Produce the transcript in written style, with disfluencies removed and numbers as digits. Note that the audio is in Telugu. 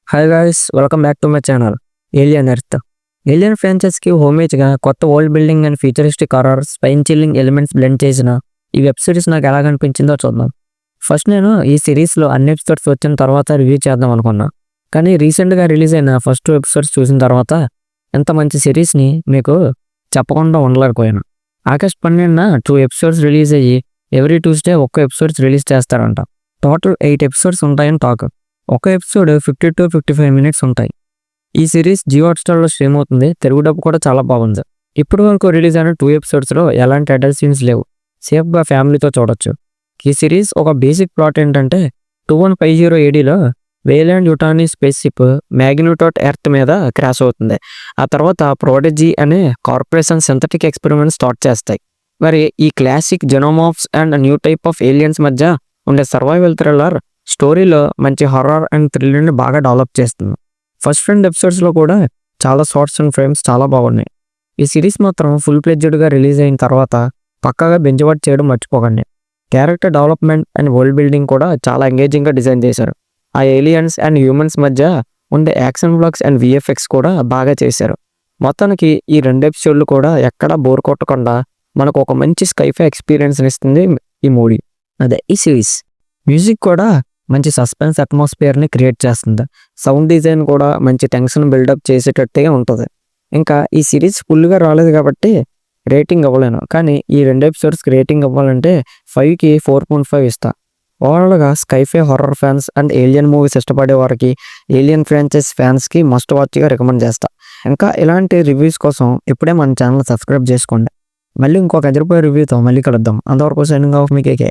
Hi guys, welcome back to my channel Alien Earth. Alien ఫ్రాంచైజ్కి హోమేజ్గా కొత్త world building and futuristic horror spine chilling elements blend చేసిన ఈ వెబ్ సిరీస్ నాకు ఎలా కనిపించిందో చూద్దాం. ఫస్ట్ నేను ఈ సిరీస్లో అన్ని ఎపిసోడ్స్ వచ్చిన తర్వాత రివ్యూ చేద్దాం అనుకున్నా, కానీ రీసెంట్గా రిలీజ్ అయిన ఫస్ట్ 2 ఎపిసోడ్స్ చూసిన తర్వాత ఎంత మంచి సిరీస్ని మీకు చెప్పకుండా ఉండలేకపోయాను. ఆగస్ట్ 12న 2 ఎపిసోడ్స్ రిలీజ్ అయ్యి ఎవ్రీ ట్యూస్డే ఒక్క ఎపిసోడ్స్ రిలీజ్ చేస్తారంట. టోటల్ 8 ఎపిసోడ్స్ ఉంటాయని టాక్. ఒక ఎపిసోడ్ 50 to 55 మినిట్స్ ఉంటాయి. ఈ సిరీస్ జియో హాట్‌స్టార్‌లో స్ట్రీమ్ అవుతుంది. తెలుగు డబ్ కూడా చాలా బాగుంది. ఇప్పటి వరకు రిలీజ్ అయిన 2 ఎపిసోడ్స్లో ఎలాంటి అడల్ట్ సీన్స్ లేవు. సేఫ్గా ఫ్యామిలీతో చూడొచ్చు. ఈ సిరీస్ ఒక బేసిక్ ప్లాట్ ఏంటంటే 2150 ADలో వేలాండ్ యుటానీ స్పేస్ షిప్ మ్యాగ్నిట్యూడ్ ఎర్త్ మీద క్రాష్ అవుతుంది. ఆ తర్వాత ప్రోడిజీ అనే కార్పొరేషన్ సింథటిక్ ఎక్స్పెరిమెంట్స్ స్టార్ట్ చేస్తాయి. మరి ఈ classic xenomorphs and new type of aliens మధ్య ఉండే సర్వైవల్ థ్రిల్లర్ స్టోరీలో మంచి హర్రర్ అండ్ థ్రిల్లర్ని బాగా డెవలప్ చేస్తుంది. ఫస్ట్ 2 ఎపిసోడ్స్లో కూడా చాలా షార్ట్స్ అండ్ ఫ్రేమ్స్ చాలా బాగున్నాయి. ఈ సిరీస్ మాత్రం ఫుల్ ప్లెడ్జ్డ్గా రిలీజ్ అయిన తర్వాత పక్కాగా బెంచ్ వాచ్ చేయడం మర్చిపోకండి. Character development and world building కూడా చాలా ఎంగేజింగ్గా డిజైన్ చేశారు. ఆ ఏలియన్స్ అండ్ హ్యూమన్స్ మధ్య ఉండే యాక్షన్ బ్లాక్స్ అండ్ VFX కూడా బాగా చేశారు. మొత్తానికి ఈ 2 ఎపిసోడ్లు కూడా ఎక్కడా బోర్ కొట్టకుండా మనకు ఒక మంచి స్కైఫై ఎక్స్పీరియన్స్ని ఇస్తుంది ఈ మూవీ. అదే ఈ సిరీస్. మ్యూజిక్ కూడా మంచి సస్పెన్స్ అట్మాస్ఫియర్ని క్రియేట్ చేస్తుంది. సౌండ్ డిజైన్ కూడా మంచి టెన్షన్ బిల్డప్ చేసేటట్టుగా ఉంటుంది. ఇంకా ఈ సిరీస్ ఫుల్గా రాలేదు కాబట్టి రేటింగ్ ఇవ్వలేను, కానీ ఈ 2 ఎపిసోడ్స్కి రేటింగ్ ఇవ్వాలంటే 5కి 4.5 ఇస్తా. ఓవరాల్గా sci-fi horror fans and alien movies ఇష్టపడే వారికి, ఏలియన్ ఫ్రాంచైజ్ ఫ్యాన్స్కి మస్ట్ వాచ్గా రికమెండ్ చేస్తా. ఇంకా ఇలాంటి రివ్యూస్ కోసం ఇప్పుడే మన ఛానల్ సబ్స్క్రైబ్ చేసుకోండి. మళ్ళీ ఇంకొక అదిరిపోయే రివ్యూతో మళ్ళీ కలుద్దాం. అంతవరకు సైనింగ్ ఆఫ్ మీ కేకే.